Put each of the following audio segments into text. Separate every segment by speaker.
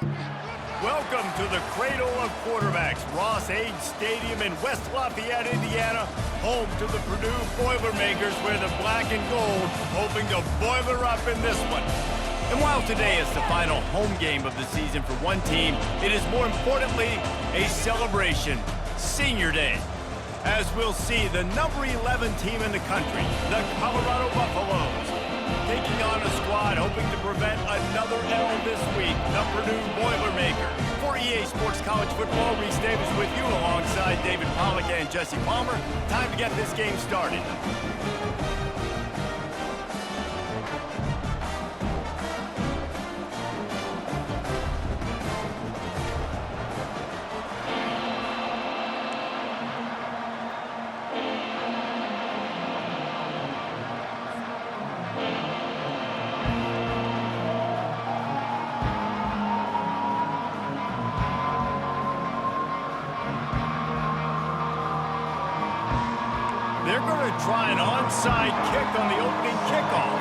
Speaker 1: Welcome to the cradle of quarterbacks, Ross-Ade Stadium in West Lafayette, Indiana, home to the Purdue Boilermakers, where the black and gold hoping to boiler up in this one. And while today is the final home game of the season for one team, it is more importantly a celebration, Senior Day. As we'll see, the number 11 team in the country, the Colorado Buffaloes, taking on a squad hoping to prevent another L this week, the Purdue Boilermakers. For EA Sports College Football, Reese Davis with you alongside David Pollack and Jesse Palmer. Time to get this game started. They're going to try an onside kick on the opening kickoff.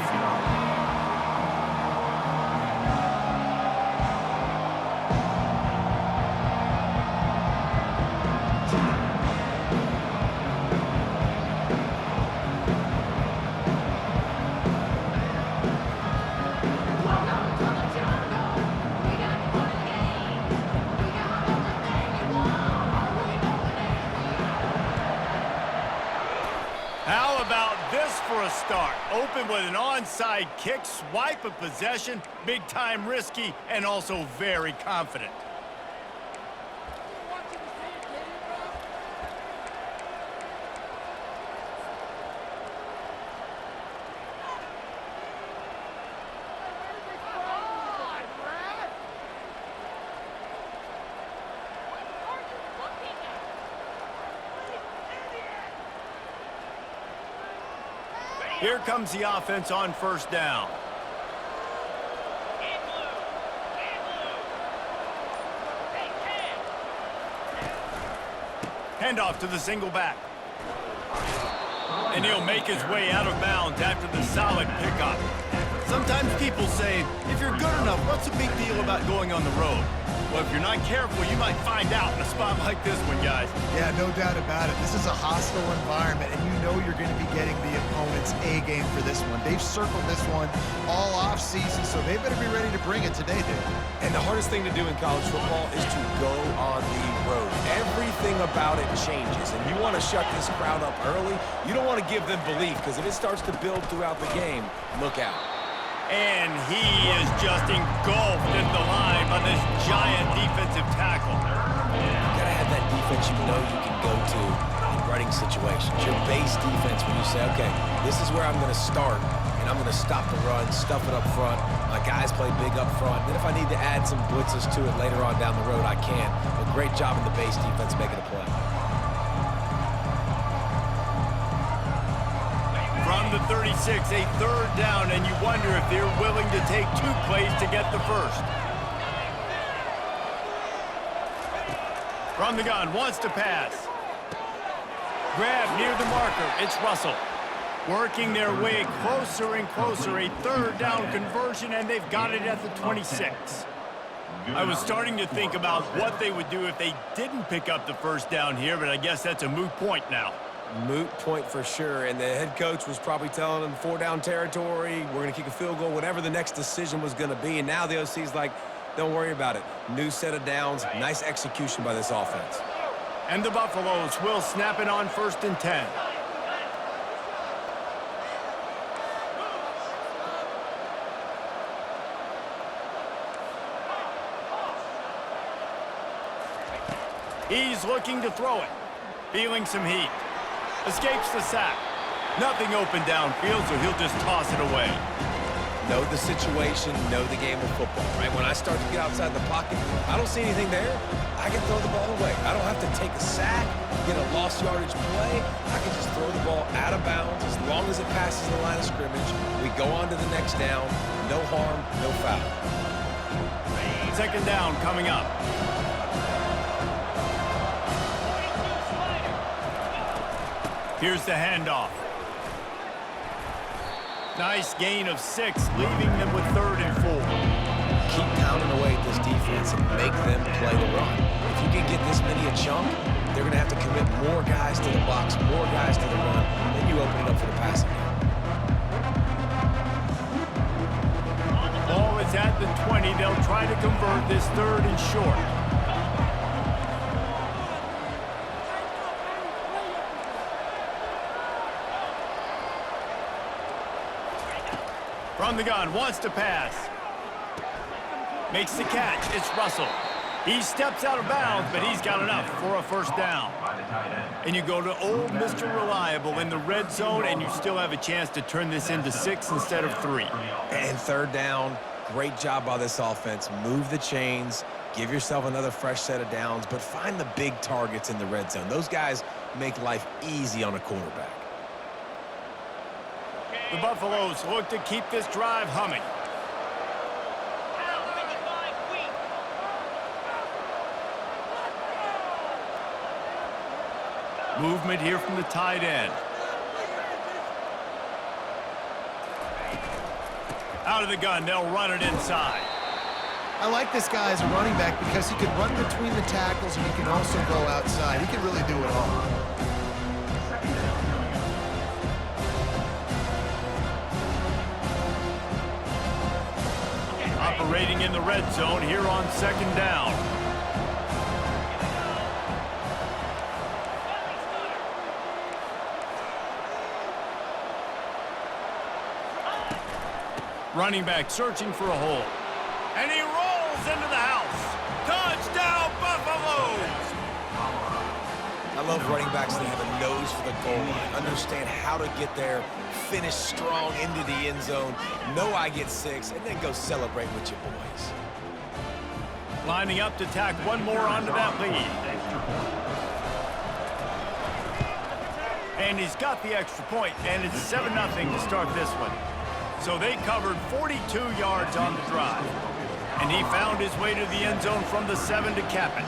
Speaker 1: How about this for a start? Open with an onside kick, swipe of possession, big time risky, and also very confident. Here comes the offense on first down. Handoff to the single back. And he'll make his way out of bounds after the solid pickup. Sometimes people say, if you're good enough, what's the big deal about going on the road? Well, if you're not careful, you might find out in a spot like this one, guys.
Speaker 2: Yeah, no doubt about it. This is a hostile environment, and you know you're going to be getting the opponent's A-game for this one. They've circled this one all off-season, so they better be ready to bring it today, Dave.
Speaker 3: And the hardest thing to do in college football is to go on the road. Everything about it changes, and you want to shut this crowd up early. You don't want to give them belief, because if it starts to build throughout the game, look out.
Speaker 1: And he is just engulfed at the line by this giant defensive tackle.
Speaker 3: You gotta have that defense you know you can go to in running situations. Your base defense when you say, okay, this is where I'm gonna start, and I'm gonna stop the run, stuff it up front. My guys play big up front. Then if I need to add some blitzes to it later on down the road, I can. A great job in the base defense making a play.
Speaker 1: From the 36, a third down, and you wonder if they're willing to take two plays to get the first. From the gun, wants to pass. Grab near the marker, it's Russell. Working their way closer and closer, a third down conversion, and they've got it at the 26. I was starting to think about what they would do if they didn't pick up the first down here, but I guess that's a moot point now.
Speaker 3: Moot point for sure, and the head coach was probably telling them 4-down territory, we're going to kick a field goal, whatever the next decision was going to be, and now the OC's like, don't worry about it. New set of downs, nice execution by this offense.
Speaker 1: And the Buffaloes will snap it on 1st and 10. He's looking to throw it, feeling some heat. Escapes the sack. Nothing open downfield, so he'll just toss it away.
Speaker 3: Know the situation, know the game of football, right? When I start to get outside the pocket, I don't see anything there, I can throw the ball away. I don't have to take a sack, get a lost yardage play. I can just throw the ball out of bounds as long as it passes the line of scrimmage. We go on to the next down. No harm, no foul.
Speaker 1: Second down coming up. Here's the handoff. Nice gain of 6, leaving them with 3rd and 4.
Speaker 3: keep pounding away at this defense and make them play the run. If you can get this many a chunk, they're going to have to commit more guys to the box, more guys to the run, then you open it up for the passing game.
Speaker 1: Ball is at the 20. They'll try to convert this 3rd and short. From the gun, wants to pass. Makes the catch. It's Russell. He steps out of bounds, but he's got enough for a first down. And you go to old Mr. Reliable in the red zone, and you still have a chance to turn this into 6 instead of 3.
Speaker 3: And 3rd down, great job by this offense. Move the chains, give yourself another fresh set of downs, but find the big targets in the red zone. Those guys make life easy on a quarterback.
Speaker 1: The Buffaloes look to keep this drive humming. Movement here from the tight end. Out of the gun, they'll run it inside.
Speaker 2: I like this guy as a running back because he can run between the tackles and he can also go outside. He can really do it all.
Speaker 1: Operating in the red zone here on 2nd down. Running back searching for a hole. And he rolls into the house. Touchdown, Buffaloes!
Speaker 3: I love running backs that have a nose for the goal line, understand how to get there, finish strong into the end zone, know I get 6, and then go celebrate with your boys.
Speaker 1: Lining up to tack one more onto that lead. And he's got the extra point, and it's 7-0 to start this one. So they covered 42 yards on the drive. And he found his way to the end zone from the 7 to cap it.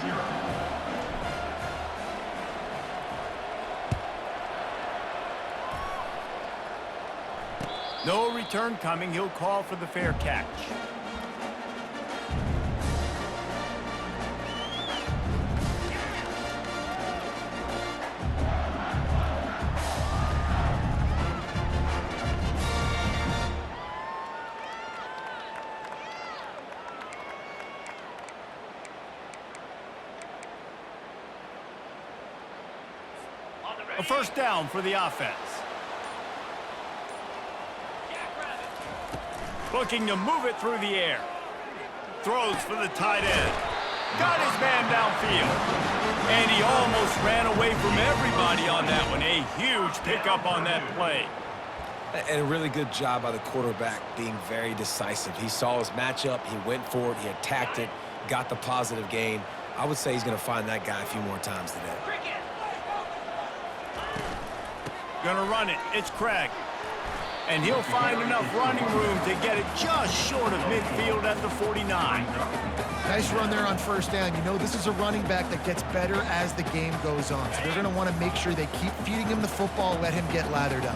Speaker 1: No return coming. He'll call for the fair catch. A first down for the offense. Looking to move it through the air. Throws for the tight end. Got his man downfield. And he almost ran away from everybody on that one. A huge pickup on that play.
Speaker 3: And a really good job by the quarterback being very decisive. He saw his matchup, he went for it, he attacked it, got the positive gain. I would say he's going to find that guy a few more times today.
Speaker 1: Gonna run it. It's Craig. And he'll find enough running room to get it just short of midfield at the 49.
Speaker 2: Nice run there on first down. You know, this is a running back that gets better as the game goes on. So they're going to want to make sure they keep feeding him the football, let him get lathered up.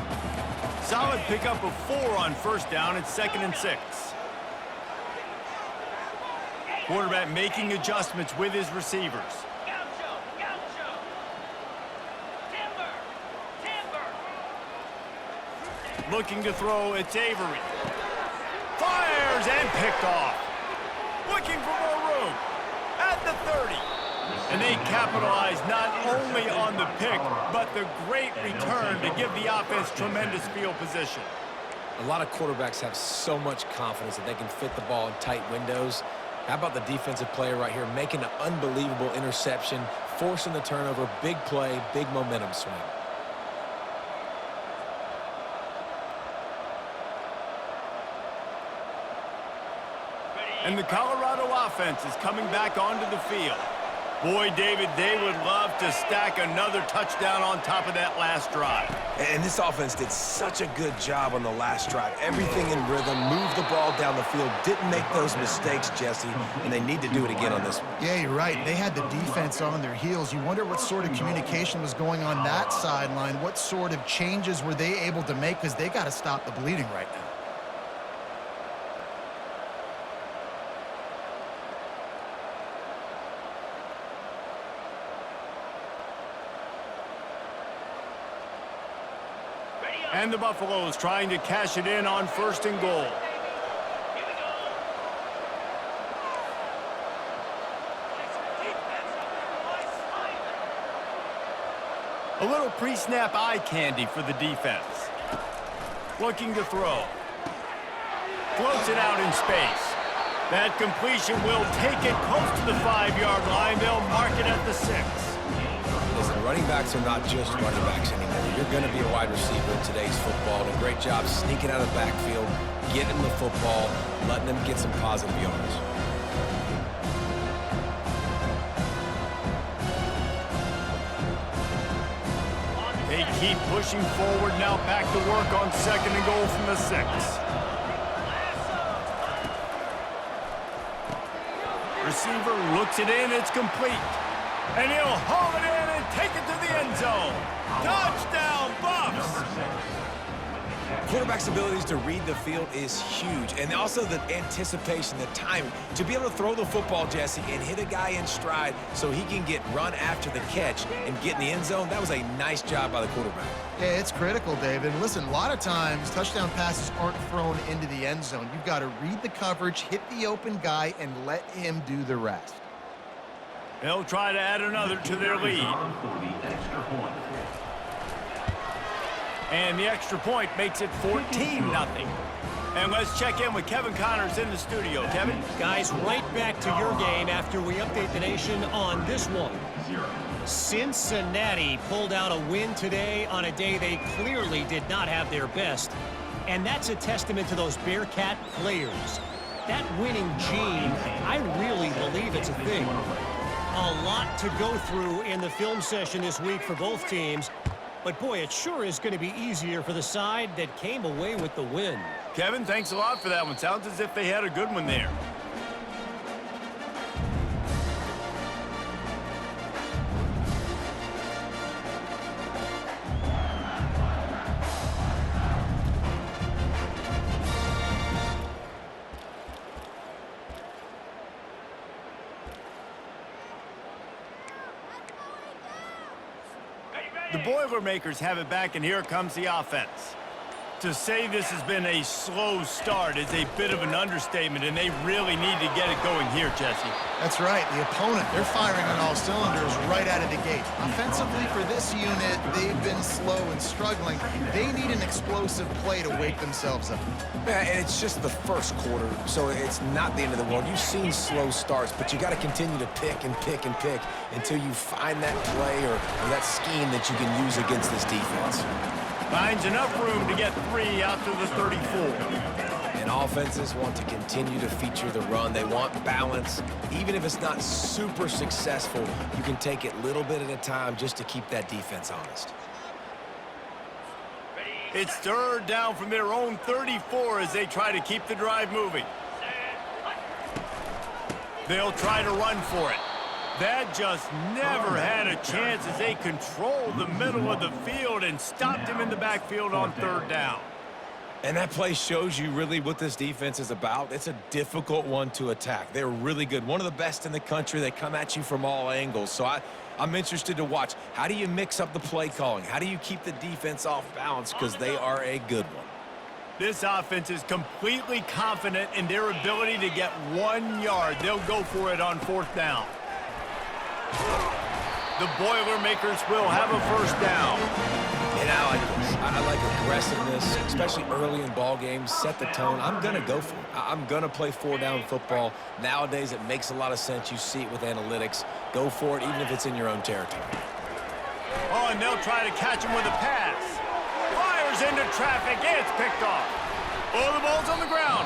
Speaker 1: Solid pickup of 4 on first down. It's 2nd and 6. Quarterback making adjustments with his receivers. Looking to throw, it's Avery. Fires and picked off. Looking for more room at the 30. And they capitalize not only on the pick, but the great return to give the offense tremendous field position.
Speaker 3: A lot of quarterbacks have so much confidence that they can fit the ball in tight windows. How about the defensive player right here making an unbelievable interception, forcing the turnover, big play, big momentum swing.
Speaker 1: And the Colorado offense is coming back onto the field. Boy, David, they would love to stack another touchdown on top of that last drive.
Speaker 3: And this offense did such a good job on the last drive. Everything in rhythm, moved the ball down the field, didn't make those mistakes, Jesse, and they need to do it again on this one.
Speaker 2: Yeah, you're right. They had the defense on their heels. You wonder what sort of communication was going on that sideline. What sort of changes were they able to make, because they got to stop the bleeding right now.
Speaker 1: And the Buffaloes trying to cash it in on 1st and goal. A little pre-snap eye candy for the defense. Looking to throw. Floats it out in space. That completion will take it close to the 5-yard line. They'll mark it at the 6.
Speaker 3: Listen, running backs are not just running backs anymore. You're going to be a wide receiver in today's football. And a great job sneaking out of the backfield, getting the football, letting them get some positive yards.
Speaker 1: They keep pushing forward now, back to work on 2nd and goal from the 6. Receiver looks it in, it's complete. And he'll haul it in and take it to the end zone. Touchdown, Buffs!
Speaker 3: Quarterback's abilities to read the field is huge, and also the anticipation, the timing. To be able to throw the football, Jesse, and hit a guy in stride so he can get run after the catch and get in the end zone, that was a nice job by the quarterback.
Speaker 2: Yeah, it's critical, David. Listen, a lot of times, touchdown passes aren't thrown into the end zone. You've got to read the coverage, hit the open guy, and let him do the rest.
Speaker 1: They'll try to add another to their lead. And the extra point makes it 14-0. And let's check in with Kevin Connors in the studio. Kevin?
Speaker 4: Guys, right back to your game after we update the nation on this one. Cincinnati pulled out a win today on a day they clearly did not have their best. And that's a testament to those Bearcat players. That winning gene, I really believe it's a thing. A lot to go through in the film session this week for both teams. But boy, it sure is going to be easier for the side that came away with the win.
Speaker 1: Kevin, thanks a lot for that one. Sounds as if they had a good one there. The Boilermakers have it back, and here comes the offense. To say this has been a slow start is a bit of an understatement, and they really need to get it going here, Jesse.
Speaker 2: That's right. The opponent, they're firing on all cylinders right out of the gate. Offensively, for this unit, they've been slow and struggling. They need an explosive play to wake themselves up.
Speaker 3: Yeah, and it's just the first quarter, so it's not the end of the world. You've seen slow starts, but you got to continue to pick and pick and pick until you find that play or that scheme that you can use against this defense.
Speaker 1: Finds enough room to get 3 out to the 34.
Speaker 3: And offenses want to continue to feature the run. They want balance. Even if it's not super successful, you can take it little bit at a time just to keep that defense honest.
Speaker 1: It's 3rd down from their own 34 as they try to keep the drive moving. They'll try to run for it. That just never had a chance as they controlled the middle of the field and stopped him in the backfield on 3rd down.
Speaker 3: And that play shows you really what this defense is about. It's a difficult one to attack. They're really good. One of the best in the country. They come at you from all angles. So I'm interested to watch. How do you mix up the play calling? How do you keep the defense off balance? Because they are a good one.
Speaker 1: This offense is completely confident in their ability to get 1 yard. They'll go for it on 4th down. The Boilermakers will have a 1st down.
Speaker 3: And I like this. I like aggressiveness, especially early in ball games. Set the tone. I'm going to go for it. I'm going to play 4-down football. Nowadays, it makes a lot of sense. You see it with analytics. Go for it, even if it's in your own territory.
Speaker 1: Oh, and they'll try to catch him with a pass. Fires into traffic. It's picked off. Oh, the ball's on the ground.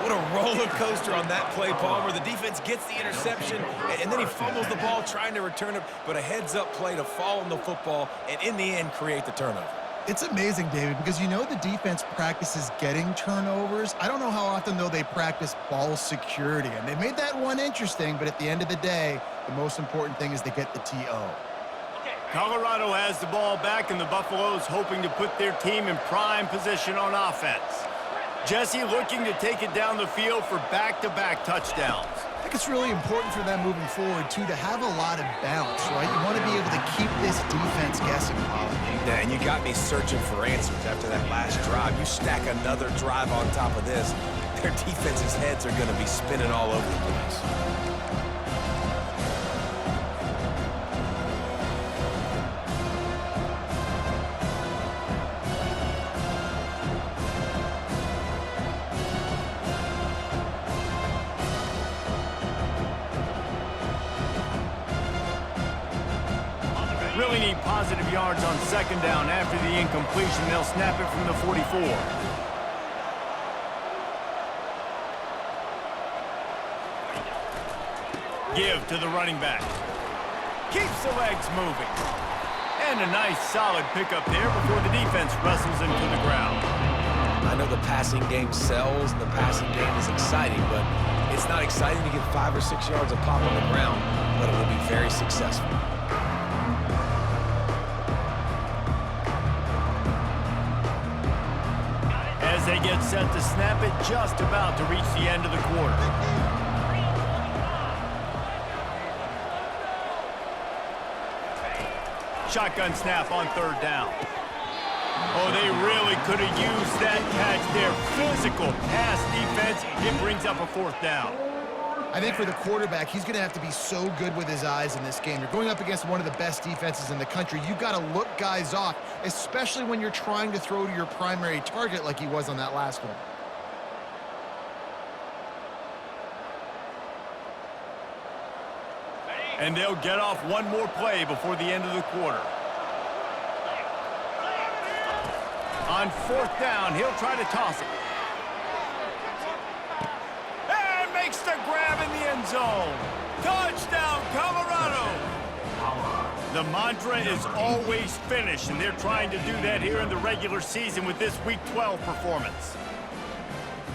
Speaker 3: What a roller coaster on that play, Palmer. The defense gets the interception, and then he fumbles the ball trying to return it, but a heads-up play to fall on the football and, in the end, create the turnover.
Speaker 2: It's amazing, David, because you know the defense practices getting turnovers. I don't know how often, though, they practice ball security. And they made that one interesting, but at the end of the day, the most important thing is they get the TO.
Speaker 1: Colorado has the ball back, and the Buffaloes hoping to put their team in prime position on offense. Jesse looking to take it down the field for back-to-back touchdowns.
Speaker 2: I think it's really important for them moving forward, too, to have a lot of balance, right? You want to be able to keep this defense guessing, Pollard.
Speaker 3: Yeah, and you got me searching for answers after that last drive. You stack another drive on top of this, their defense's heads are going to be spinning all over the place.
Speaker 1: Really need positive yards on second down after the incompletion. They'll snap it from the 44. Give to the running back. Keeps the legs moving. And a nice solid pickup there before the defense wrestles him to the ground.
Speaker 3: I know the passing game sells and the passing game is exciting, but it's not exciting to get 5 or 6 yards of pop on the ground, but it will be very successful.
Speaker 1: As they get set to snap it, just about to reach the end of the quarter. Shotgun snap on third down. Oh, they really could have used that catch there. Physical pass defense. It brings up a fourth down.
Speaker 2: I think for the quarterback, he's going to have to be so good with his eyes in this game. You're going up against one of the best defenses in the country. You've got to look guys off, especially when you're trying to throw to your primary target like he was on that last one.
Speaker 1: And they'll get off one more play before the end of the quarter. On fourth down, he'll try to toss it. And makes the grab in the end zone. Touchdown, Colorado! The mantra is always finish, and they're trying to do that here in the regular season with this Week 12 performance.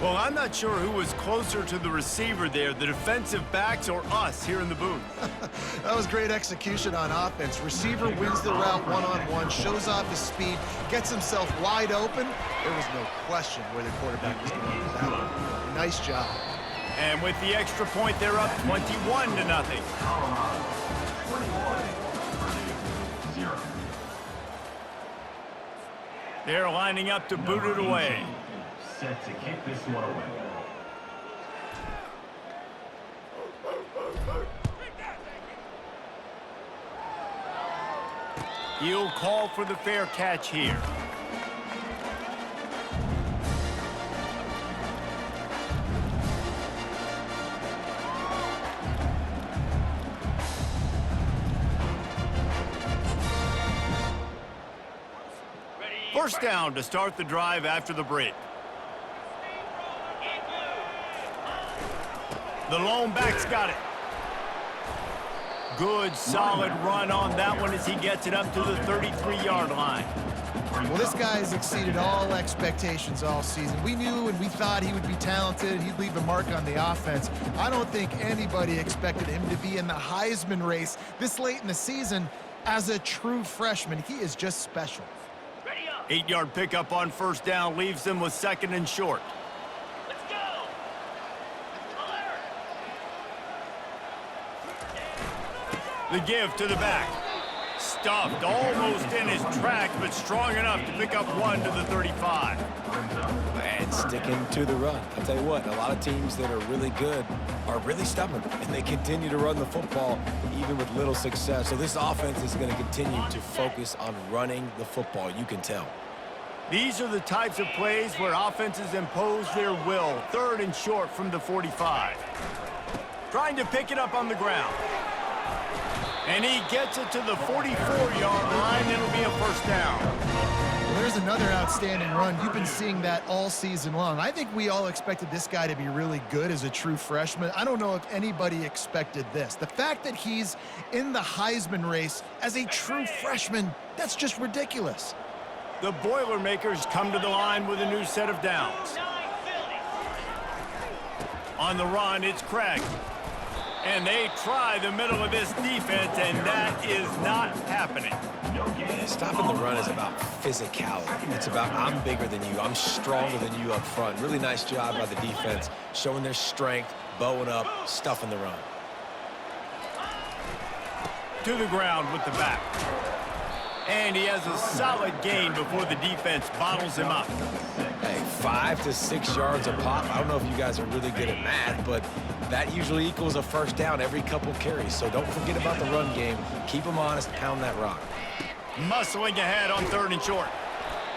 Speaker 1: Well, I'm not sure who was closer to the receiver there, the defensive backs or us here in the booth.
Speaker 2: That was great execution on offense. Receiver wins the route one-on-one, shows off his speed, gets himself wide open. There was no question where the quarterback was going with that one. Nice job.
Speaker 1: And with the extra point, they're up 21-0. They're lining up to boot it away.
Speaker 5: Set to kick this one away.
Speaker 1: He'll call for the fair catch here. First down to start the drive after the break. The lone back's got it. Good, solid run on that one as he gets it up to the 33-yard line.
Speaker 2: Well, this guy has exceeded all expectations all season. We knew and we thought he would be talented. He'd leave a mark on the offense. I don't think anybody expected him to be in the Heisman race this late in the season as a true freshman. He is just special.
Speaker 1: 8-yard pickup on first down leaves them with second and short. The give to the back. Stuffed almost in his tracks, but strong enough to pick up one to the 35.
Speaker 3: And sticking to the run. I'll tell you what, a lot of teams that are really good are really stubborn, and they continue to run the football even with little success. So this offense is going to continue to focus on running the football. You can tell.
Speaker 1: These are the types of plays where offenses impose their will. Third and short from the 45. Trying to pick it up on the ground. And he gets it to the 44-yard line. It'll be a first down.
Speaker 2: Well, there's another outstanding run. You've been seeing that all season long. I think we all expected this guy to be really good as a true freshman. I don't know if anybody expected this. The fact that he's in the Heisman race as a true freshman, that's just ridiculous.
Speaker 1: The Boilermakers come to the line with a new set of downs. On the run, it's Craig. And they try the middle of this defense, and that is not happening.
Speaker 3: Stopping the run is about physicality. It's about I'm bigger than you. I'm stronger than you up front. Really nice job by the defense, showing their strength, bowing up, stuffing the run.
Speaker 1: To the ground with the back. And he has a solid gain before the defense bottles him up.
Speaker 3: Hey, 5 to 6 yards a pop. I don't know if you guys are really good at math, but that usually equals a first down every couple carries. So don't forget about the run game. Keep them honest, pound that rock.
Speaker 1: Muscling ahead on 3rd and short.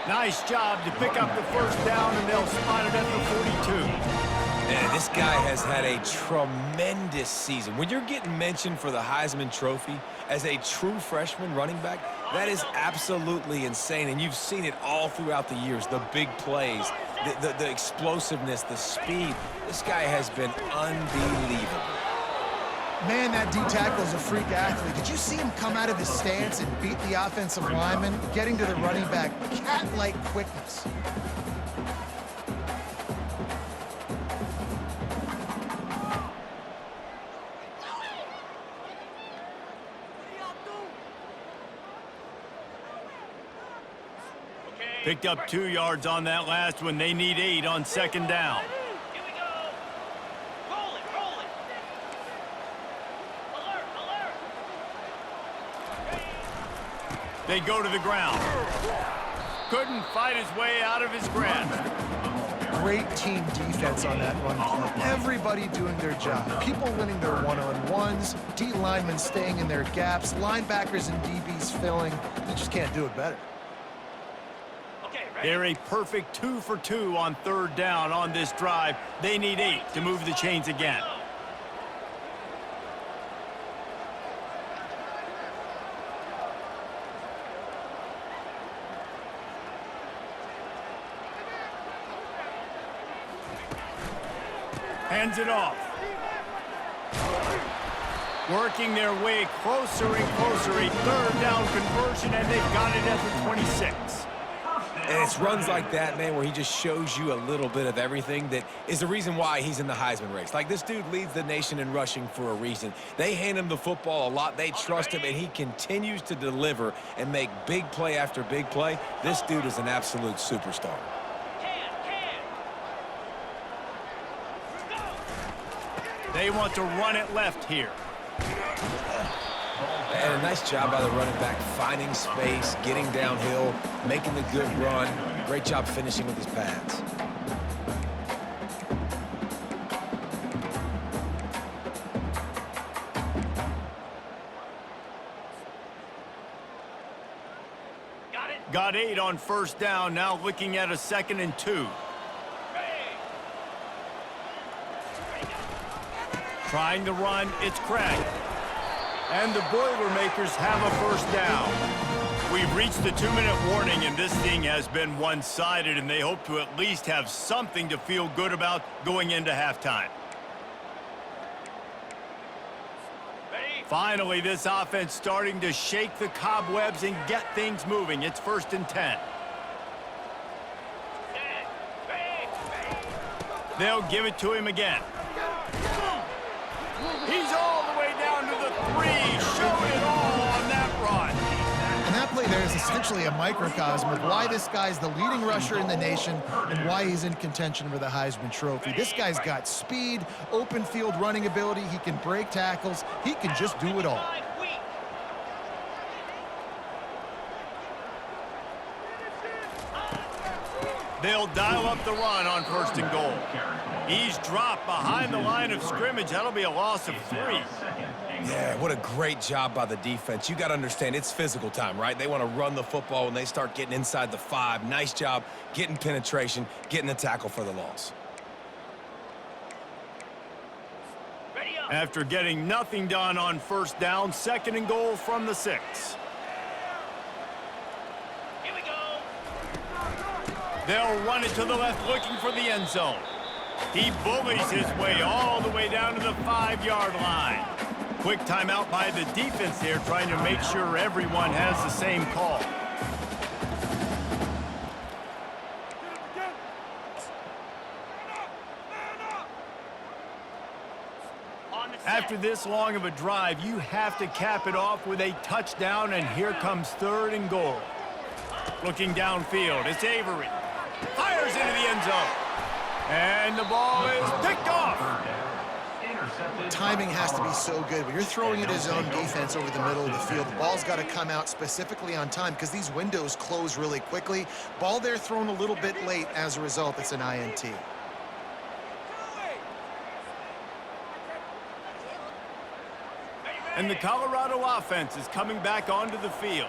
Speaker 1: Nice job to pick up the first down, and they'll spot it at the 42.
Speaker 3: And this guy has had a tremendous season. When you're getting mentioned for the Heisman Trophy as a true freshman running back, that is absolutely insane. And you've seen it all throughout the years, the big plays, the explosiveness, the speed. This guy has been unbelievable.
Speaker 2: Man, that D-tackle is a freak athlete. Did you see him come out of his stance and beat the offensive lineman, getting to the running back? Cat-like quickness.
Speaker 1: Picked up 2 yards on that last one. They need 8 on 2nd down.
Speaker 6: Here we go. Roll it, roll it. Alert, alert.
Speaker 1: They go to the ground. Couldn't fight his way out of his grasp.
Speaker 2: Great team defense on that run play. Everybody doing their job. People winning their one-on-ones, D linemen staying in their gaps, linebackers and DBs filling. You just can't do it better.
Speaker 1: They're a perfect 2 for 2 on 3rd down on this drive. They need 8 to move the chains again. Hands it off. Working their way closer and closer. A 3rd down conversion, and they've got it at the 26.
Speaker 3: And it's runs like that, man, where he just shows you a little bit of everything that is the reason why he's in the Heisman race. Like, this dude leads the nation in rushing for a reason. They hand him the football a lot. They trust him, and he continues to deliver and make big play after big play. This dude is an absolute superstar.
Speaker 1: They want to run it left here.
Speaker 3: And a nice job by the running back, finding space, getting downhill, making the good run. Great job finishing with his pads.
Speaker 1: Got 8 on 1st down, now looking at a 2nd and 2. Trying to run, it's Craig. And the Boilermakers have a 1st down. We've reached the 2-minute warning, and this thing has been one-sided, and they hope to at least have something to feel good about going into halftime. Finally, this offense starting to shake the cobwebs and get things moving. It's 1st and 10. They'll give it to him again. He's all the way down to the 3, showing it all on that run.
Speaker 2: And that play there is essentially a microcosm of why this guy's the leading rusher in the nation and why he's in contention for the Heisman Trophy. This guy's got speed, open field running ability. He can break tackles. He can just do it all.
Speaker 1: They'll dial up the run on 1st and goal. He's dropped behind the line of scrimmage. That'll be a loss of 3.
Speaker 3: Yeah, what a great job by the defense. You got to understand, it's physical time, right? They want to run the football when they start getting inside the 5. Nice job getting penetration, getting the tackle for the loss.
Speaker 1: After getting nothing done on 1st down, 2nd and goal from the 6.
Speaker 6: Here we go.
Speaker 1: They'll run it to the left, looking for the end zone. He bullies his way all the way down to the 5-yard line. Quick timeout by the defense there, trying to make sure everyone has the same call.
Speaker 6: On the set.
Speaker 1: After this long of a drive, you have to cap it off with a touchdown, and here comes 3rd and goal. Looking downfield, it's Avery. Fires into the end zone. And the ball is picked off.
Speaker 5: Intercepted.
Speaker 2: Timing has to be so good. When you're throwing it as zone defense over the middle of the field, the ball's got to come out specifically on time because these windows close really quickly. Ball there thrown a little bit late. As a result, it's an INT.
Speaker 1: And the Colorado offense is coming back onto the field.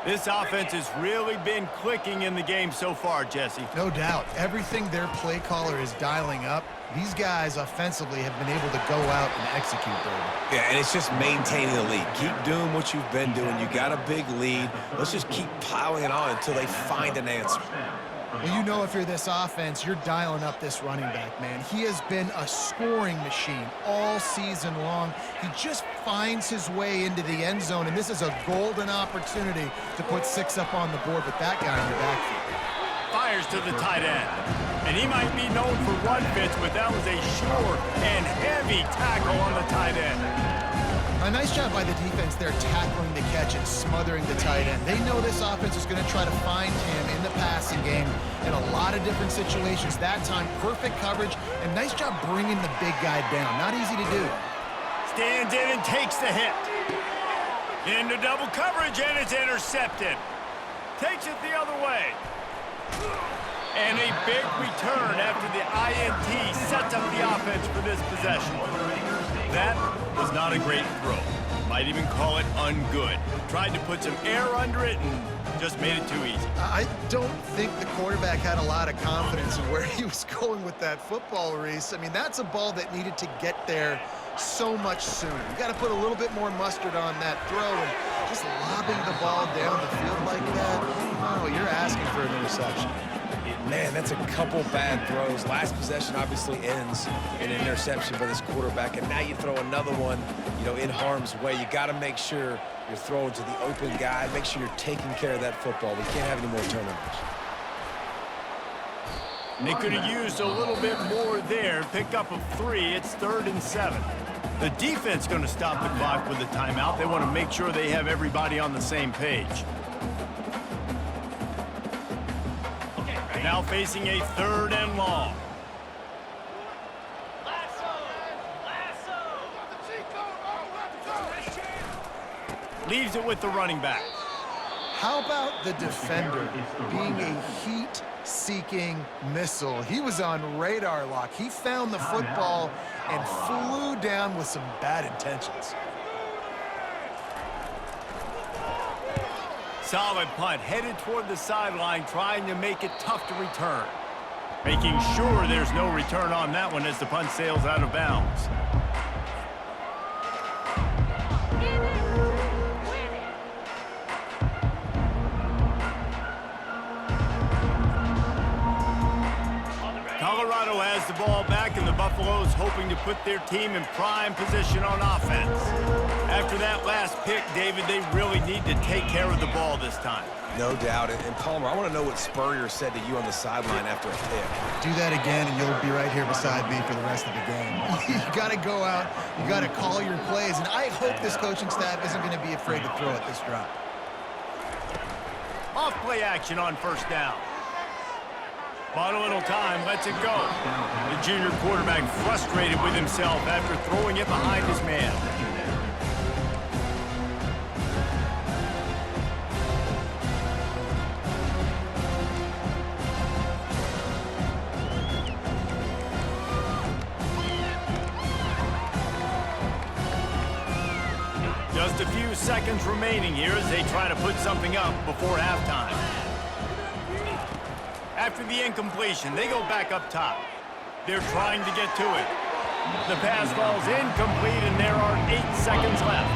Speaker 1: This offense has really been clicking in the game so far, Jesse.
Speaker 2: No doubt. Everything their play caller is dialing up, these guys offensively have been able to go out and execute, David.
Speaker 3: Yeah, and it's just maintaining the lead. Keep doing what you've been doing. You got a big lead. Let's just keep piling it on until they find an answer.
Speaker 2: Well, you know if you're this offense, you're dialing up this running back, man. He has been a scoring machine all season long. He just finds his way into the end zone, and this is a golden opportunity to put 6 up on the board with that guy in your backfield.
Speaker 1: Fires to the tight end. And he might be known for run fits, but that was a sure and heavy tackle on the tight end.
Speaker 2: A nice job by the defense there tackling the catch and smothering the tight end. They know this offense is going to try to find him in the passing game in a lot of different situations. That time, perfect coverage, and nice job bringing the big guy down. Not easy to do.
Speaker 1: Stands in and takes the hit. Into double coverage, and it's intercepted. Takes it the other way. And a big return after the INT sets up the offense for this possession. That was not a great throw. Might even call it ungood. Tried to put some air under it and just made it too easy.
Speaker 2: I don't think the quarterback had a lot of confidence in where he was going with that football, Reese. I mean, that's a ball that needed to get there so much sooner. You got to put a little bit more mustard on that throw, and just lobbing the ball down the field like that, oh, you're asking for an interception.
Speaker 3: Man, that's a couple bad throws. Last possession obviously ends in an interception by this quarterback, and now you throw another one, you know, in harm's way. You got to make sure you're throwing to the open guy. Make sure you're taking care of that football. We can't have any more turnovers.
Speaker 1: They could have used a little bit more there. Pick up of 3. It's 3rd and 7. The defense going to stop the clock with a timeout. They want to make sure they have everybody on the same page. Now facing a 3rd and long. Leaves it with the running back.
Speaker 2: How about the defender being a heat-seeking missile? He was on radar lock. He found the football and flew down with some bad intentions.
Speaker 1: Solid punt, headed toward the sideline, trying to make it tough to return. Making sure there's no return on that one as the punt sails out of bounds. Colorado has the ball back, and the Buffaloes hoping to put their team in prime position on offense. After that last pick, David, they really need to take care of the ball this time.
Speaker 3: No doubt. And Palmer, I want to know what Spurrier said to you on the sideline after a pick.
Speaker 2: Do that again, and you'll be right here beside me for the rest of the game. You got to go out. You got to call your plays, and I hope this coaching staff isn't going to be afraid to throw at this drop.
Speaker 1: Off play action on 1st down. Bought a little time, lets it go. The junior quarterback frustrated with himself after throwing it behind his man. Just a few seconds remaining here as they try to put something up before halftime. After the incompletion, they go back up top. They're trying to get to it. The pass falls incomplete, and there are 8 seconds left.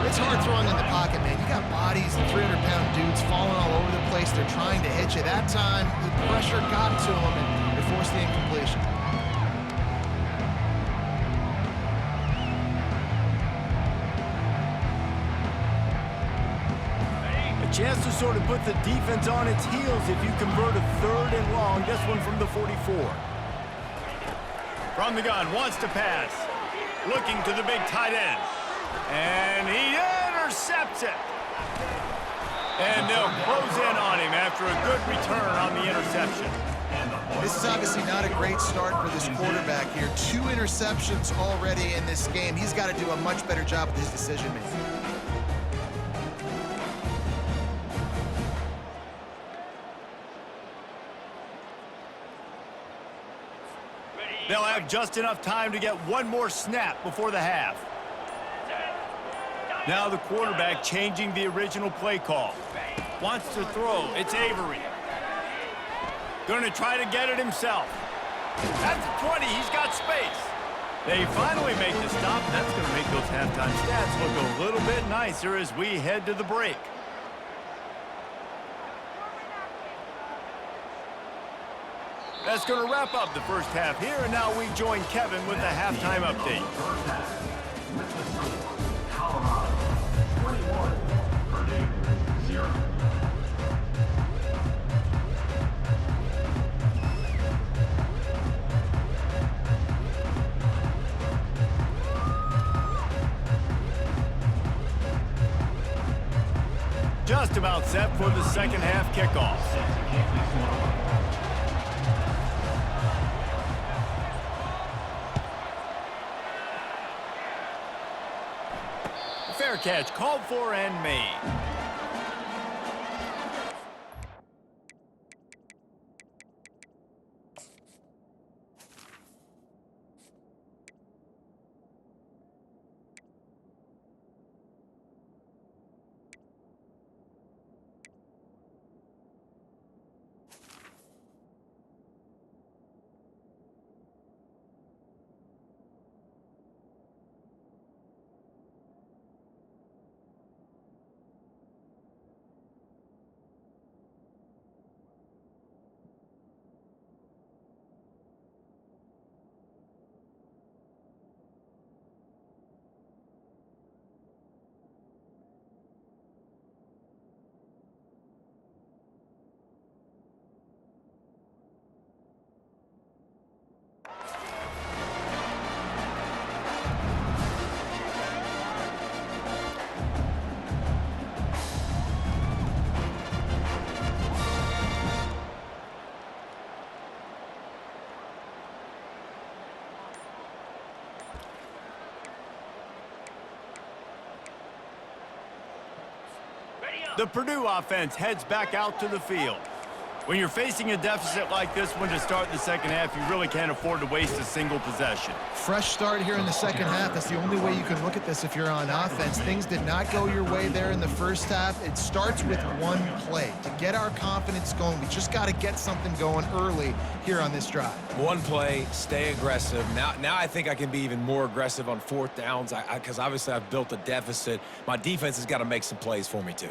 Speaker 2: It's hard throwing in the pocket, man. You got bodies and 300-pound dudes falling all over the place. They're trying to hit you. That time, the pressure got to them, and they forced the incompletion.
Speaker 1: Chance to sort of put the defense on its heels if you convert a 3rd and long. This one from the 44. From the gun, wants to pass. looking to the big tight end. And he intercepts it. And they'll close in on him after a good return on the interception.
Speaker 2: This is obviously not a great start for this quarterback here. 2 interceptions already in this game. He's got to do a much better job with his decision-making.
Speaker 1: They'll have just enough time to get one more snap before the half. Now the quarterback changing the original play call. Wants to throw. It's Avery. Going to try to get it himself. That's the 20. He's got space. They finally make the stop. That's going to make those halftime stats look a little bit nicer as we head to the break. That's going to wrap up the first half here, and now we join Kevin with the halftime update.
Speaker 5: Colorado 21, Purdue 0.
Speaker 1: Just about set for the second half kickoff. Fair catch called for and made. The Purdue offense heads back out to the field. When you're facing a deficit like this one to start the second half, you really can't afford to waste a single possession.
Speaker 2: Fresh start here in the second half. That's the only way you can look at this if you're on offense. Things did not go your way there in the first half. It starts with one play. To get our confidence going, we just got to get something going early here on this drive.
Speaker 3: One play, stay aggressive. Now I think I can be even more aggressive on fourth downs because obviously I've built a deficit. My defense has got to make some plays for me too.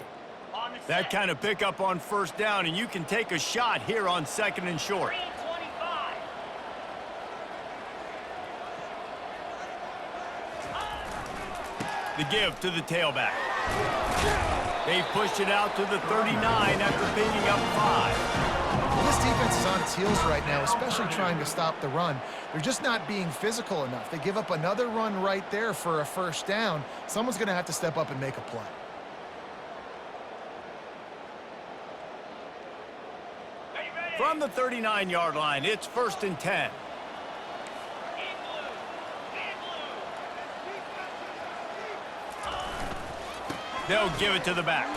Speaker 1: That kind of pickup on first down, and you can take a shot here on second and short. The give to the tailback. They pushed it out to the 39 after picking up 5.
Speaker 2: This defense is on its heels right now, especially trying to stop the run. They're just not being physical enough. They give up another run right there for a first down. Someone's going to have to step up and make a play.
Speaker 1: From the 39-yard line, it's 1st and 10. They'll give it to the back.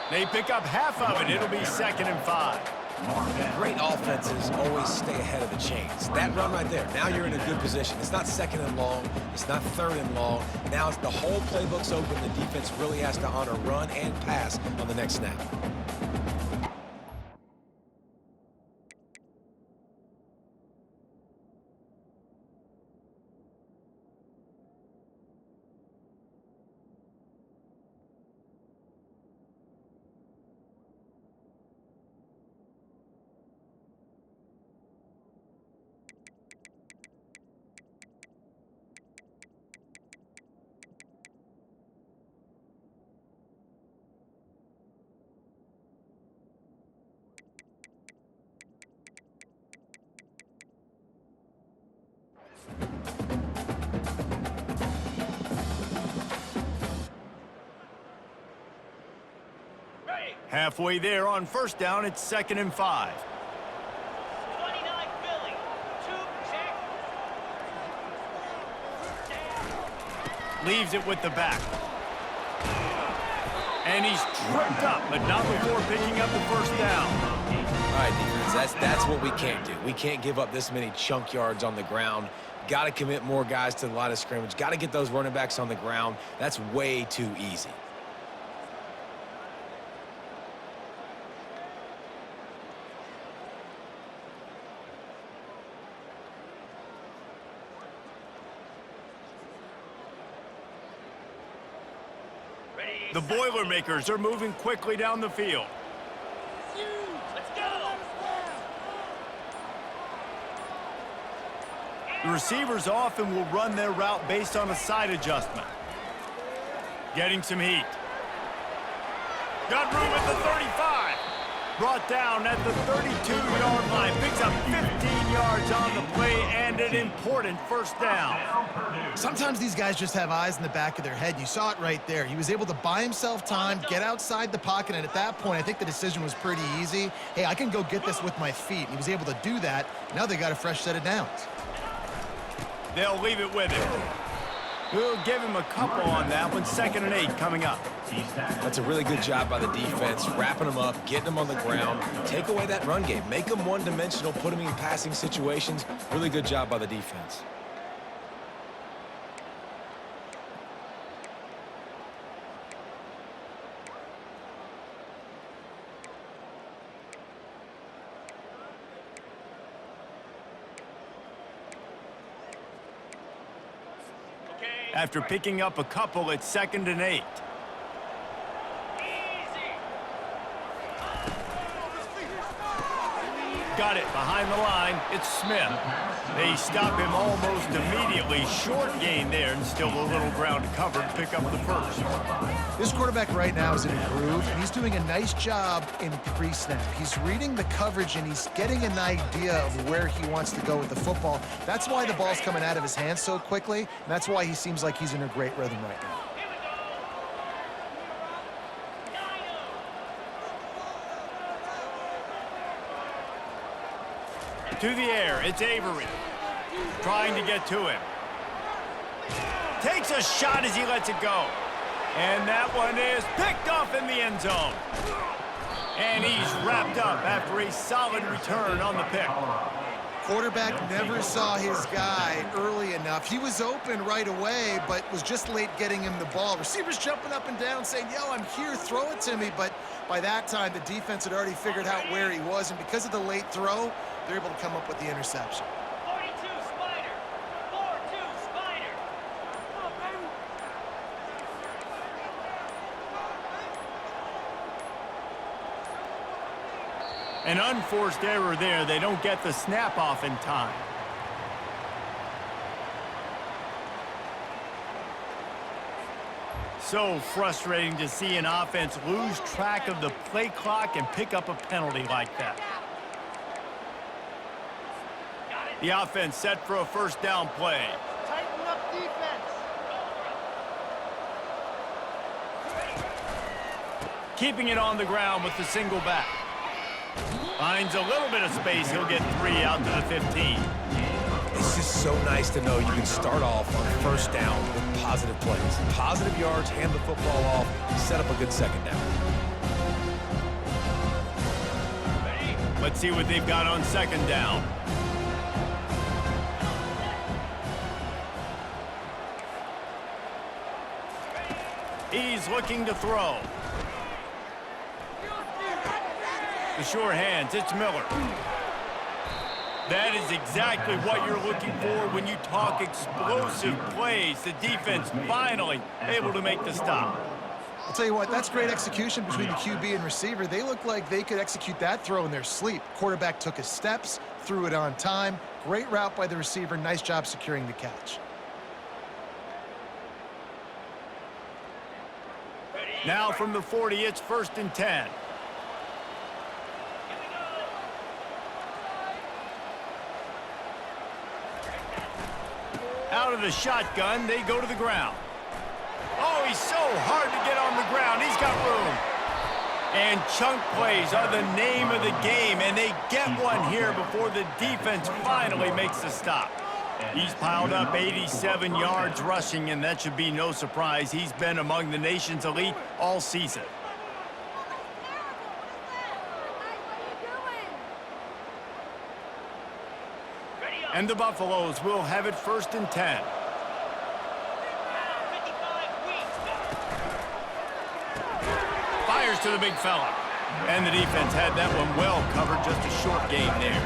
Speaker 1: They pick up half of it. It'll be 2nd and 5.
Speaker 3: Great offenses always stay ahead of the chains. That run right there, now you're in a good position. It's not 2nd and long. It's not 3rd and long. Now the whole playbook's open. The defense really has to honor run and pass on the next snap.
Speaker 1: Halfway there on first down, it's 2nd and 5.
Speaker 6: 29 Philly. 2 check.
Speaker 1: Leaves it with the back. And he's tripped up, but not before picking up the first down.
Speaker 3: All right, defense, that's what we can't do. We can't give up this many chunk yards on the ground. Got to commit more guys to the line of scrimmage. Got to get those running backs on the ground. That's way too easy.
Speaker 1: The Boilermakers are moving quickly down the field.
Speaker 6: Let's go.
Speaker 1: The receivers often will run their route based on a side adjustment. Getting some heat. Got room at the 35. Brought down at the 32-yard line. Picks up 15 yards on the play and an important first down.
Speaker 2: Sometimes these guys just have eyes in the back of their head. You saw it right there. He was able to buy himself time, get outside the pocket, and at that point, I think the decision was pretty easy. Hey, I can go get this with my feet. And he was able to do that. Now they got a fresh set of downs.
Speaker 1: They'll leave it with him. We'll give him a couple on that one. 2nd and 8 coming up.
Speaker 3: That's a really good job by the defense, wrapping them up, getting them on the ground. Take away that run game. Make them one-dimensional, put them in passing situations. Really good job by the defense.
Speaker 1: After picking up a couple, it's 2nd and 8. Got it behind the line. It's Smith. They stop him almost immediately. Short gain there and still a little ground covered to pick up the first.
Speaker 2: This quarterback right now is in a groove, and he's doing a nice job in pre-snap. He's reading the coverage, and he's getting an idea of where he wants to go with the football. That's why the ball's coming out of his hands so quickly, and that's why he seems like he's in a great rhythm right now.
Speaker 1: To the air, it's Avery. Trying to get to him. Takes a shot as he lets it go. And that one is picked off in the end zone. And he's wrapped up after a solid return on the pick.
Speaker 2: Quarterback never saw his guy early enough. He was open right away, but was just late getting him the ball. Receivers jumping up and down saying, yo, I'm here, throw it to me. But by that time, the defense had already figured out where he was, and because of the late throw, they're able to come up with the interception.
Speaker 6: 42 Spider. 4-2 Spider.
Speaker 1: An unforced error there. They don't get the snap off in time. So frustrating to see an offense lose track of the play clock and pick up a penalty like that. The offense set for a first down play.
Speaker 6: Tighten up defense.
Speaker 1: Keeping it on the ground with the single back. Finds a little bit of space. He'll get 3 out to the 15.
Speaker 3: It's just so nice to know you can start off on first down with positive plays. Positive yards, hand the football off, set up a good second down.
Speaker 1: Let's see what they've got on second down. He's looking to throw. The sure hands, it's Miller. That is exactly what you're looking for when you talk explosive plays. The defense finally able to make the stop.
Speaker 2: I'll tell you what, that's great execution between the QB and receiver. They look like they could execute that throw in their sleep. Quarterback took his steps, threw it on time. Great route by the receiver. Nice job securing the catch.
Speaker 1: Now from the 40, it's 1st and 10. Out of the shotgun, they go to the ground. Oh, he's so hard to get on the ground. He's got room. And chunk plays are the name of the game, and they get one here before the defense finally makes the stop. He's piled up 87 yards rushing, and that should be no surprise. He's been among the nation's elite all season. And the Buffaloes will have it 1st and 10.
Speaker 6: 55 weeks.
Speaker 1: Fires to the big fella. And the defense had that one well covered, just a short game there.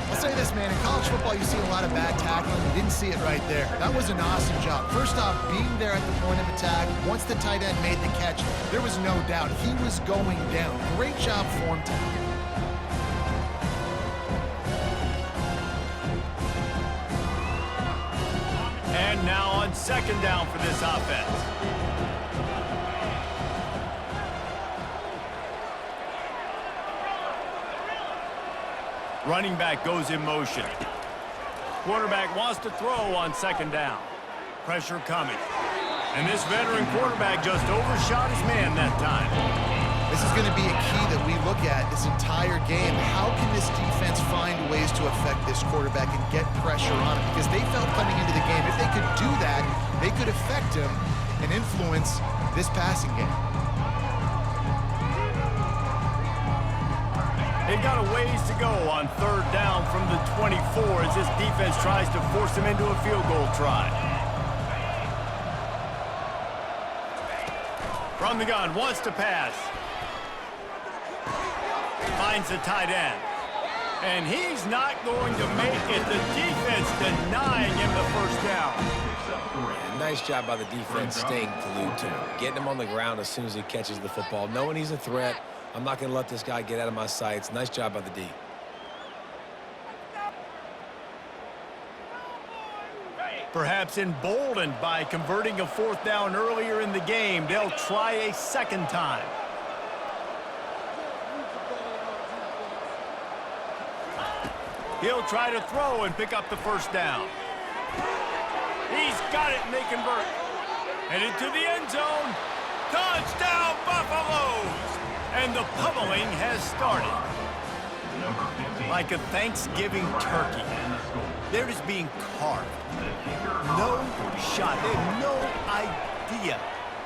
Speaker 2: I'll say this, man. In college football, you see a lot of bad tackling. You didn't see it right there. That was an awesome job. First off, being there at the point of attack. Once the tight end made the catch, there was no doubt he was going down. Great job for him to
Speaker 1: And now on 2nd down for this offense. Running back goes in motion. Quarterback wants to throw on 2nd down. Pressure coming. And this veteran quarterback just overshot his man that time.
Speaker 2: This is going to be a key that we look at this entire game. How can this defense find ways to affect this quarterback and get pressure on him? Because they felt coming into the game, if they could do that, they could affect him and influence this passing game.
Speaker 1: They've got a ways to go on 3rd down from the 24 as this defense tries to force him into a field goal try. From the gun, wants to pass. Finds the tight end. And he's not going to make it. The defense denying him the 1st down.
Speaker 3: Nice job by the defense staying glued to him. Getting him on the ground as soon as he catches the football. Knowing he's a threat. I'm not going to let this guy get out of my sights. Nice job by the D.
Speaker 1: Perhaps emboldened by converting a 4th down earlier in the game, they'll try a 2nd time. He'll try to throw and pick up the 1st down. He's got it, and they convert. Headed to the end zone. Touchdown, Buffaloes! And the pummeling has started. Like a Thanksgiving turkey. They're just being carved. No shot. They have no idea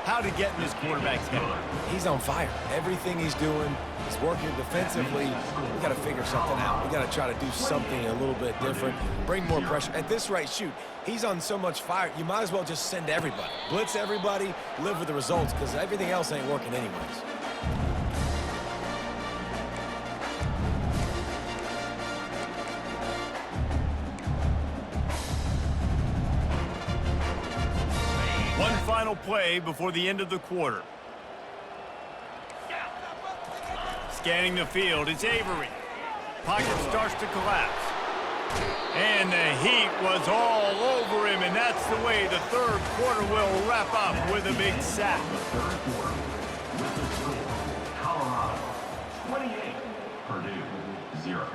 Speaker 1: how to get in this quarterback's head.
Speaker 3: He's on fire. Everything he's doing is working defensively. We got to figure something out. We got to try to do something a little bit different. Bring more pressure. At this rate, shoot, he's on so much fire, you might as well just send everybody. Blitz everybody, live with the results, because everything else ain't working anyways.
Speaker 1: One final play before the end of the quarter. Scanning the field, it's Avery. Pocket starts to collapse. And the heat was all over him, and that's the way the 3rd quarter will wrap up with a big sack.
Speaker 5: Third quarter. With the score, Colorado 28, Purdue 0.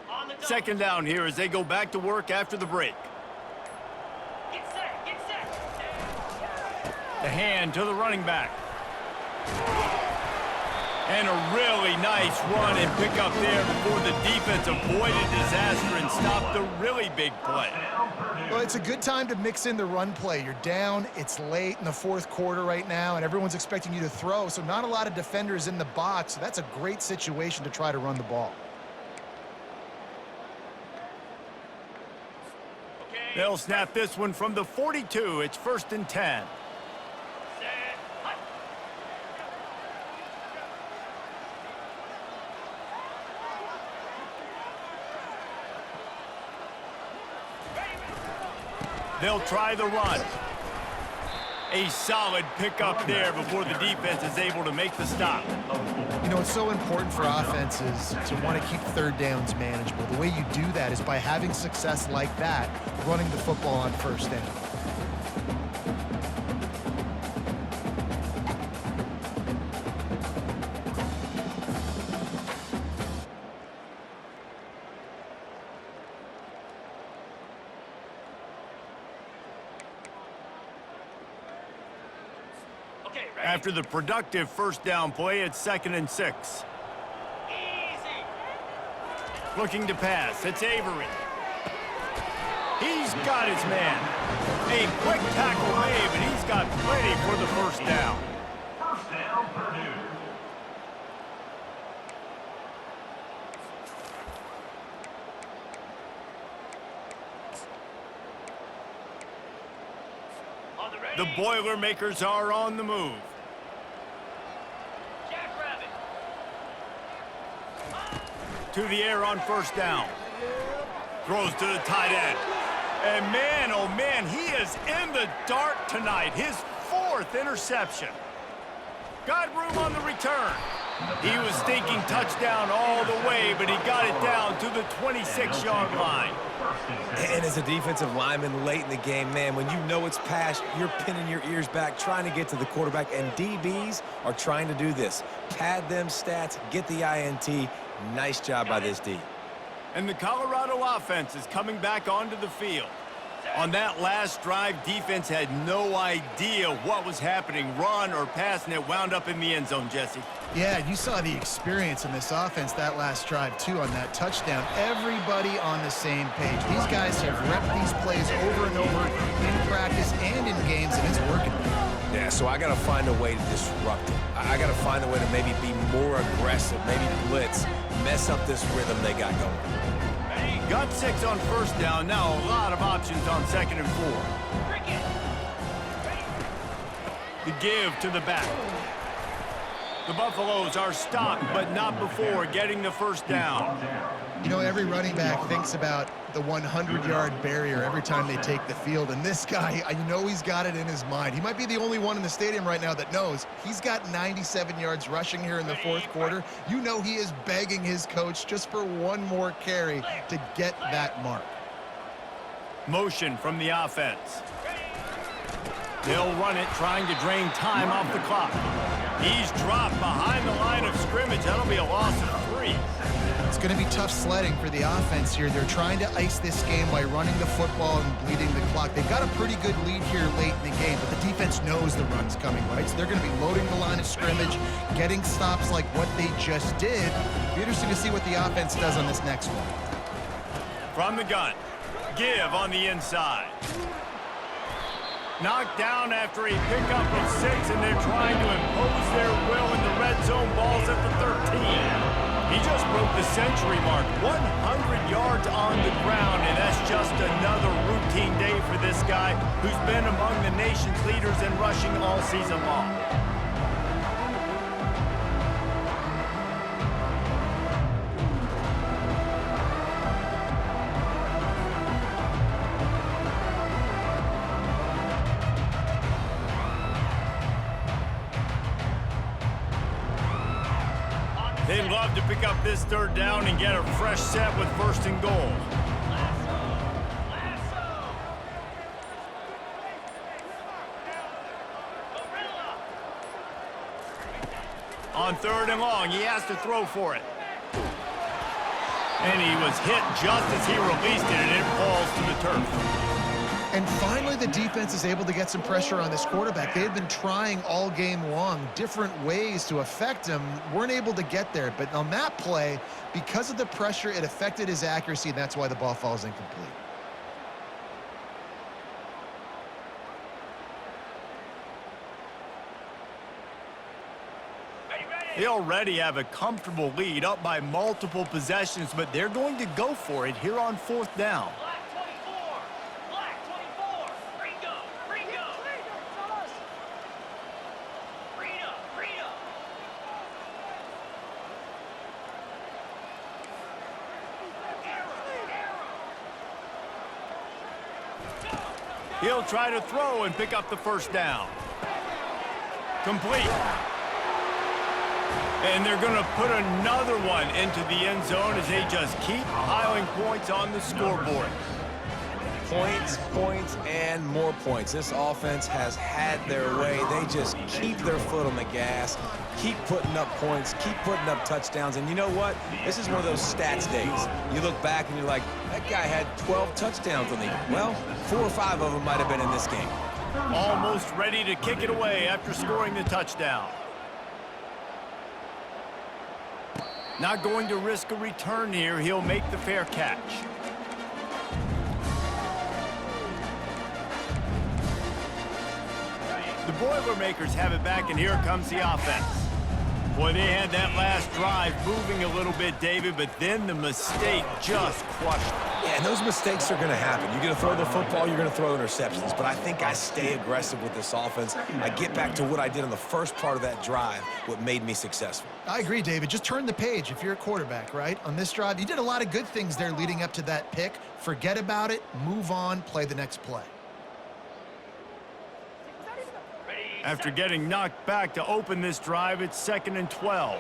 Speaker 6: On the double.
Speaker 1: 2nd down here as they go back to work after the break.
Speaker 6: Get set, get set.
Speaker 1: The hand to the running back. And a really nice run and pick up there before the defense avoided disaster and stopped the really big play.
Speaker 2: Well, it's a good time to mix in the run play. You're down, it's late in the 4th quarter right now, and everyone's expecting you to throw, so not a lot of defenders in the box. So that's a great situation to try to run the ball.
Speaker 1: They'll snap this one from the 42. It's 1st and 10.
Speaker 6: Set, hut.
Speaker 1: They'll try the run. A solid pickup there before the defense is able to make the stop.
Speaker 2: You know, it's so important for offenses to want to keep 3rd downs manageable. The way you do that is by having success like that, running the football on 1st down.
Speaker 6: Okay, ready?
Speaker 1: After the productive first down play, it's 2nd and 6.
Speaker 6: Easy.
Speaker 1: Looking to pass, it's Avery. He's got his man. A quick tackle made, but he's got plenty for the first down.
Speaker 5: First down, Purdue.
Speaker 6: On the ready.
Speaker 1: The Boilermakers are on the move.
Speaker 6: Jackrabbit.
Speaker 1: To the air on first down. Throws to the tight end. And man, oh man, he is in the dark tonight. His 4th interception. Got room on the return. He was thinking touchdown all the way, but he got it down to the 26-yard line.
Speaker 3: And as a defensive lineman late in the game, man, when you know it's pass, you're pinning your ears back, trying to get to the quarterback, and DBs are trying to do this. Pad them stats, get the INT. Nice job by this D.
Speaker 1: And the Colorado offense is coming back onto the field. On that last drive, defense had no idea what was happening, run or pass, and it wound up in the end zone, Jesse.
Speaker 2: Yeah, you saw the experience in this offense that last drive, too, on that touchdown. Everybody on the same page. These guys have repped these plays over and over in practice and in games, and it's working.
Speaker 3: Yeah, so I got to find a way to disrupt it. I got to find a way to maybe be more aggressive, maybe blitz, mess up this rhythm they got going.
Speaker 1: Got 6 on first down. Now a lot of options on 2nd and 4.
Speaker 6: Cricket.
Speaker 1: The give to the back. The Buffaloes are stopped, but not before getting the first down.
Speaker 2: You know, every running back thinks about the 100-yard barrier every time they take the field, and this guy, I know he's got it in his mind. He might be the only one in the stadium right now that knows he's got 97 yards rushing here in the 4th quarter. You know he is begging his coach just for one more carry to get that mark.
Speaker 1: Motion from the offense. They'll run it, trying to drain time off the clock. He's dropped behind the line of scrimmage. That'll be a loss of 3.
Speaker 2: It's going to be tough sledding for the offense here. They're trying to ice this game by running the football and bleeding the clock. They've got a pretty good lead here late in the game, but the defense knows the run's coming, right? So they're going to be loading the line of scrimmage, getting stops like what they just did. Be interesting to see what the offense does on this next one.
Speaker 1: From the gun. Give on the inside. Knocked down after a pickup of 6, and they're trying to impose their will in the red zone. Ball's at the 13. He just broke the century mark. 100 yards on the ground, and that's just another routine day for this guy who's been among the nation's leaders in rushing all season long. They'd love to pick up this 3rd down and get a fresh set with 1st and goal. On 3rd and long, he has to throw for it. And he was hit just as he released it, and it falls to the turf.
Speaker 2: And finally, the defense is able to get some pressure on this quarterback. They had been trying all game long different ways to affect him, weren't able to get there. But on that play, because of the pressure, it affected his accuracy, and that's why the ball falls incomplete.
Speaker 1: They already have a comfortable lead, up by multiple possessions, but they're going to go for it here on 4th down.
Speaker 6: Black 24. Black 24. Ringo. Ringo. Reno. Reno.
Speaker 1: He'll try to throw and pick up the 1st down. Complete. And they're going to put another one into the end zone as they just keep piling points on the scoreboard.
Speaker 3: Points, points, and more points. This offense has had their way. They just keep their foot on the gas, keep putting up points, keep putting up touchdowns. And you know what? This is one of those stats days. You look back and you're like, that guy had 12 touchdowns on the year. Well, 4 or 5 of them might have been in this game.
Speaker 1: Almost ready to kick it away after scoring the touchdown. Not going to risk a return here. He'll make the fair catch. The Boilermakers have it back, and here comes the offense. Boy, they had that last drive moving a little bit, David, but then the mistake just crushed them.
Speaker 3: Yeah, and those mistakes are going to happen. You're going to throw the football, you're going to throw interceptions. But I think I stay aggressive with this offense. I get back to what I did in the first part of that drive, what made me successful.
Speaker 2: I agree, David. Just turn the page if you're a quarterback, right? On this drive, you did a lot of good things there leading up to that pick. Forget about it, move on, play the next play.
Speaker 1: After getting knocked back to open this drive, it's 2nd and 12.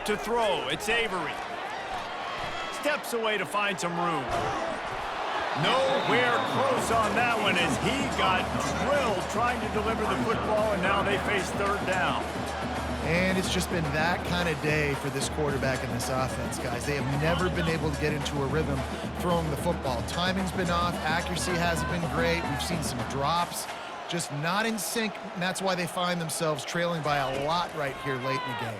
Speaker 1: To throw, it's Avery. Steps away to find some room. Nowhere close on that one as he got drilled trying to deliver the football, and now they face 3rd down.
Speaker 2: And it's just been that kind of day for this quarterback and this offense, guys. They have never been able to get into a rhythm throwing the football. Timing's been off. Accuracy hasn't been great. We've seen some drops. Just not in sync, and that's why they find themselves trailing by a lot right here late in the game.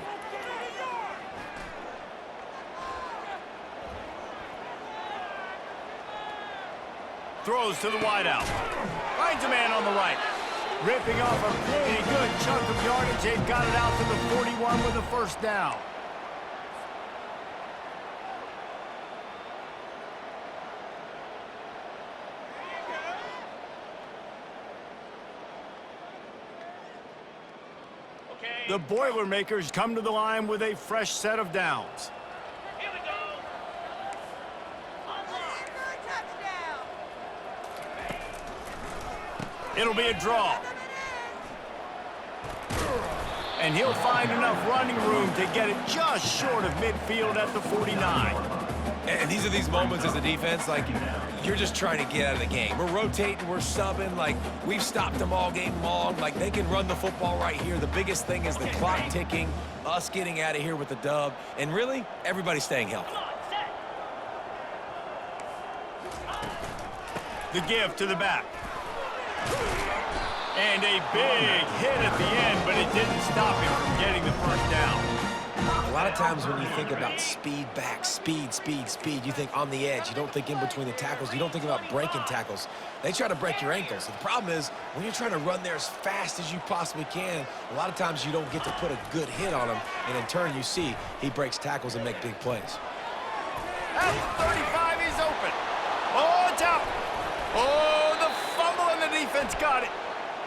Speaker 1: Throws to the wideout. Finds a man on the right. Ripping off a pretty good chunk of yardage. They've got it out to the 41 with a 1st down.
Speaker 6: Okay.
Speaker 1: The Boilermakers come to the line with a fresh set of downs.
Speaker 6: Here we go.
Speaker 1: It'll be a draw. And he'll find enough running room to get it just short of midfield at the 49.
Speaker 3: And these are these moments as a defense, like, you're just trying to get out of the game. We're rotating, we're subbing, like, we've stopped them all game long. Like, they can run the football right here. The biggest thing is the clock ticking, us getting out of here with the dub, and really, everybody staying healthy.
Speaker 6: Come on, set.
Speaker 1: The give to the back. And a big hit at the end, but it didn't stop him from getting the 1st down.
Speaker 3: A lot of times when you think about speed back, speed, you think on the edge. You don't think in between the tackles. You don't think about breaking tackles. They try to break your ankles. The problem is when you're trying to run there as fast as you possibly can, a lot of times you don't get to put a good hit on him, and in turn you see he breaks tackles and make big plays.
Speaker 1: At the 35, he's open. Oh, it's out. Oh, the fumble, and the defense got it.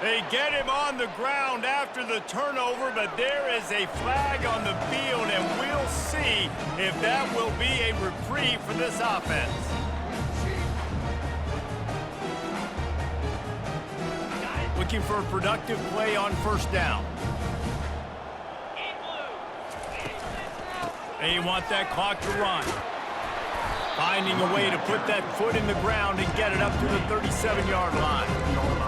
Speaker 1: They get him on the ground after the turnover, but there is a flag on the field, and we'll see if that will be a reprieve for this offense. Looking for a productive play on 1st down. They want that clock to run. Finding a way to put that foot in the ground and get it up to the 37-yard line.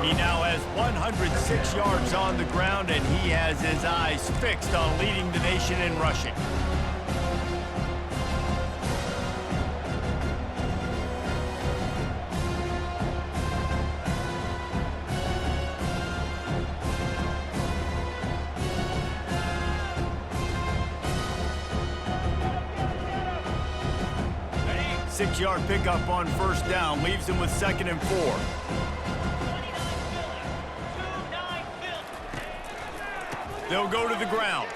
Speaker 1: He now has 106 yards on the ground, and he has his eyes fixed on leading the nation in rushing. Six-yard pickup on 1st down leaves him with 2nd and 4. They'll go to the ground.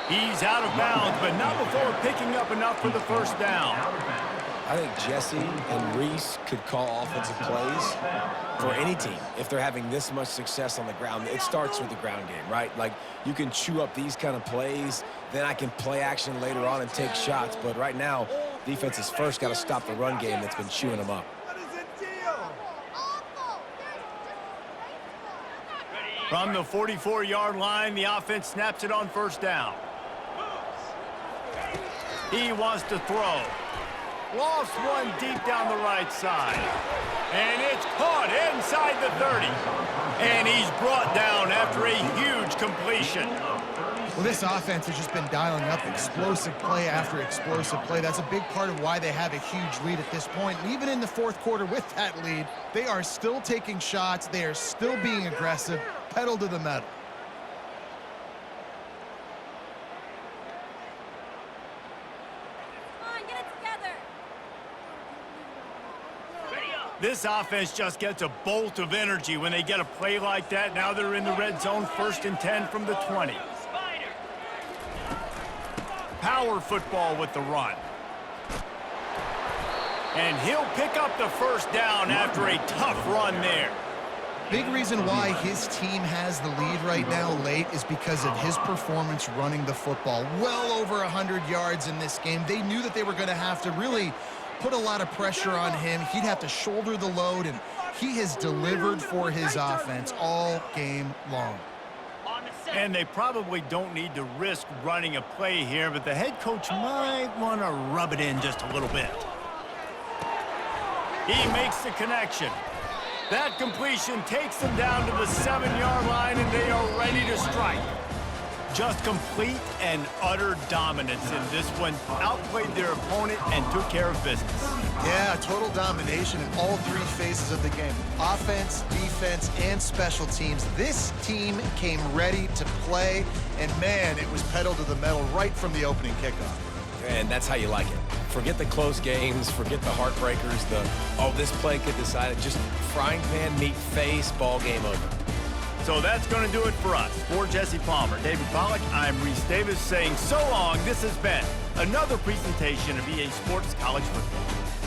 Speaker 1: He's out of bounds, but not before picking up enough for the 1st down.
Speaker 3: I think Jesse and Reese could call offensive plays for any team if they're having this much success on the ground. It starts with the ground game, right? Like, you can chew up these kind of plays, then I can play action later on and take shots. But right now, defense has first got to stop the run game that's been chewing them up.
Speaker 1: From the 44-yard line, the offense snaps it on 1st down. He wants to throw. Lost one deep down the right side. And it's caught inside the 30. And he's brought down after a huge completion.
Speaker 2: Well, this offense has just been dialing up explosive play after explosive play. That's a big part of why they have a huge lead at this point. And even in the fourth quarter with that lead, they are still taking shots. They are still being aggressive, pedal to the metal.
Speaker 1: This offense just gets a bolt of energy when they get a play like that. Now they're in the red zone, 1st and 10 from the 20.
Speaker 6: Spider.
Speaker 1: Power football with the run. And he'll pick up the first down after a tough run there.
Speaker 2: Big reason why his team has the lead right now late is because of his performance running the football. Well over 100 yards in this game. They knew that they were going to have to really put a lot of pressure on him. He'd have to shoulder the load, and he has delivered for his offense all game long.
Speaker 6: On the set.
Speaker 1: And they probably don't need to risk running a play here, but the head coach might want to rub it in just a little bit. He makes the connection. That completion takes them down to the 7-yard line, and they are ready to strike. Just complete and utter dominance in this one. Outplayed their opponent and took care of business.
Speaker 2: Yeah, total domination in all three phases of the game. Offense, defense, and special teams. This team came ready to play, and man, it was pedal to the metal right from the opening kickoff.
Speaker 3: And that's how you like it. Forget the close games, forget the heartbreakers, this play could decide it. Just frying pan, meet face, ball game over.
Speaker 1: So that's going to do it for us. For Jesse Palmer, David Pollack, I'm Reese Davis saying so long. This has been another presentation of EA Sports College Football.